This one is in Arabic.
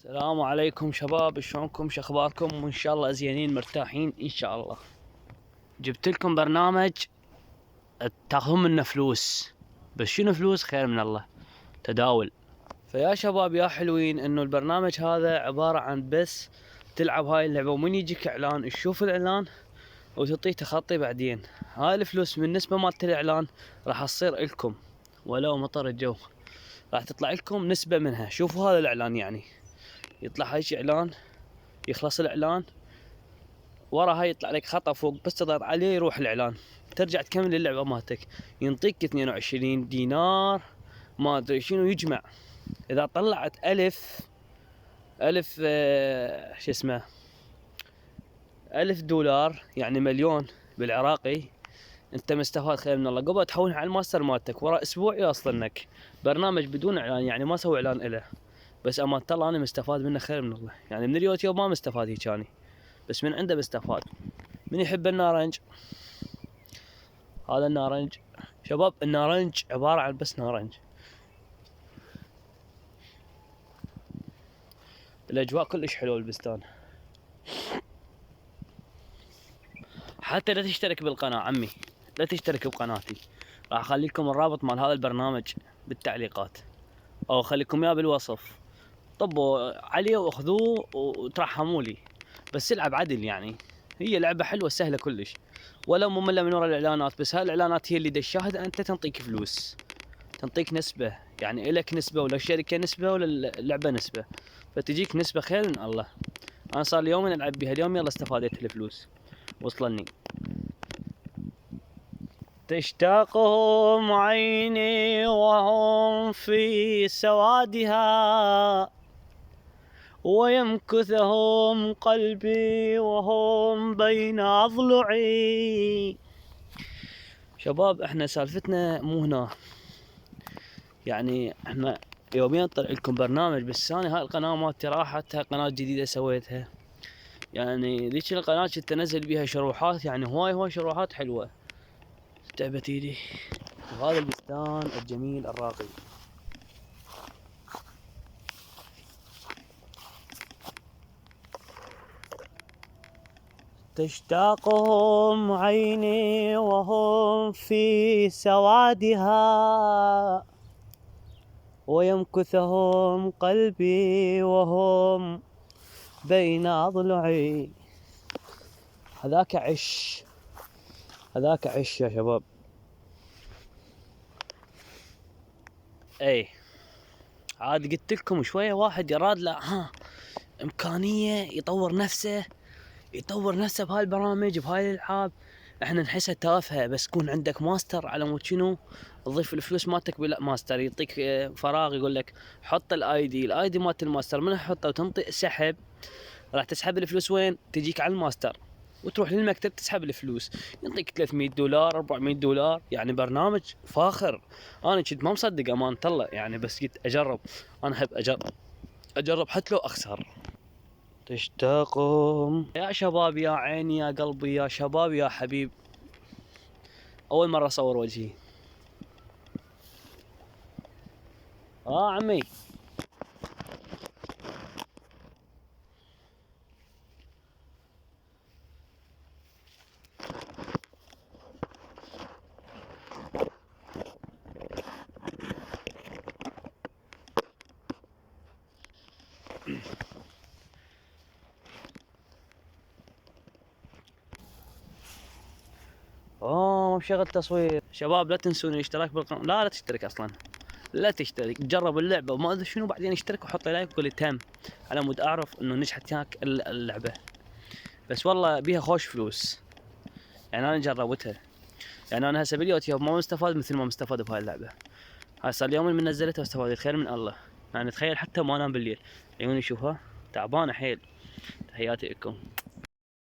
السلام عليكم شباب، شلونكم؟ شخباركم؟ وان شاء الله زينين مرتاحين ان شاء الله. جبت لكم برنامج تاخذون منه فلوس، بس شنو فلوس؟ خير من الله، تداول. فيا شباب يا حلوين، انه البرنامج هذا عبارة عن بس تلعب هاي اللعبة ومن يجيك اعلان تشوف الاعلان وتعطيه تخطي. بعدين هاي الفلوس من نسبة مالت الاعلان راح تصير الكم، ولو مطر الجو راح تطلع لكم نسبة منها. شوفوا هذا الاعلان، يعني يطلع هاي اعلان، يخلص الاعلان، ورا هاي يطلع لك خطأ فوق، بس تضغط عليه يروح الاعلان، ترجع تكمل اللعبة مالتك. ينطيك 22 دينار ما ادري شنو يجمع. اذا طلعت الف شو اسمه $1000 يعني مليون بالعراقي، انت مستفاد خير من الله. قبل تحولها على الماستر مالتك ورا اسبوع يوصلنك. برنامج بدون اعلان، يعني ما سوي اعلان له، بس امانة الله انا مستفاد منه خير من الله. يعني من اليوتيوب ما مستفاد هيجاني، بس من عنده مستفاد. من يحب النارنج؟ هذا النارنج شباب، النارنج عبارة عن بس نارنج. الاجواء كلش حلوه بالبستان. حتى لا تشترك بالقناة عمي، لا تشترك بقناتي، راح اخلي لكم الرابط مال هذا البرنامج بالتعليقات، او اخليكم اياه بالوصف. طبوا عليه واخذوه وترحموا لي، بس العب عدل. يعني هي لعبة حلوة سهلة كلش، ولا مملة من وراء الاعلانات. بس هالاعلانات هي اللي تشاهد انت تنطيك فلوس، تنطيك نسبة. يعني إلك نسبة، ولا الشركة نسبة، ولا اللعبة نسبة، فتجيك نسبة خير من الله. أنا صار لي يومين ألعب بها، اليوم يلا استفادت الفلوس وصلني. تشتاقهم عيني وهم في سوادها، ويمكثهم قلبي وهم بين أضلعي. شباب احنا سالفتنا مو هنا، يعني احنا يوميا طلع لكم برنامج. بس انا هاي القناه مالتي راحت، هاي قناه جديده سويتها. يعني ذيك القناه كنت انزل بيها شروحات، يعني هواي شروحات حلوه. تعبت ايدي. وهذا البستان الجميل الراقي. تشتاقهم عيني وهم في سوادها، ويمكثهم قلبي وهم بين أضلعي. هذاك عش، هذاك عش يا شباب. اي عاد قلت لكم شويه، واحد يراد له امكانيه يطور نفسه بهالبرامج بهاي الالعاب. احنا نحسها تافهه، بس يكون عندك ماستر على مود شنو تضيف الفلوس مالتك بلا ماستر. يعطيك فراغ، يقول لك حط الاي دي مالت الماستر، من حطه وتنطي سحب، راح تسحب الفلوس وين؟ تجيك على الماستر، وتروح للمكتب تسحب الفلوس. يعطيك $300 $400. يعني برنامج فاخر. انا كنت ما مصدق امانه الله، يعني بس قلت اجرب. انا احب اجرب حتى لو اخسر. تشتاقهم يا شباب، يا عيني، يا قلبي، يا شباب، يا حبيب. اول مره اصور وجهي. عمي. ما بشغل تصوير. شباب لا تنسون الاشتراك بالقناه. لا تشترك اصلا، لا تشترك. جرب اللعبه وما ادري شنو، بعدين اشترك وحط لايك وقول لي تم، على مود اعرف انه نجحت هناك اللعبه. بس والله بيها خوش فلوس، يعني انا جربتها. يعني انا هسه باليوتيوب ما مستفاد مثل ما مستفاد بهاي اللعبه. هسه اليوم من نزلتها واستفادت خير من الله. يعني تخيل حتى ما انام بالليل، عيوني شوفها تعبانه حيل. تحياتي لكم.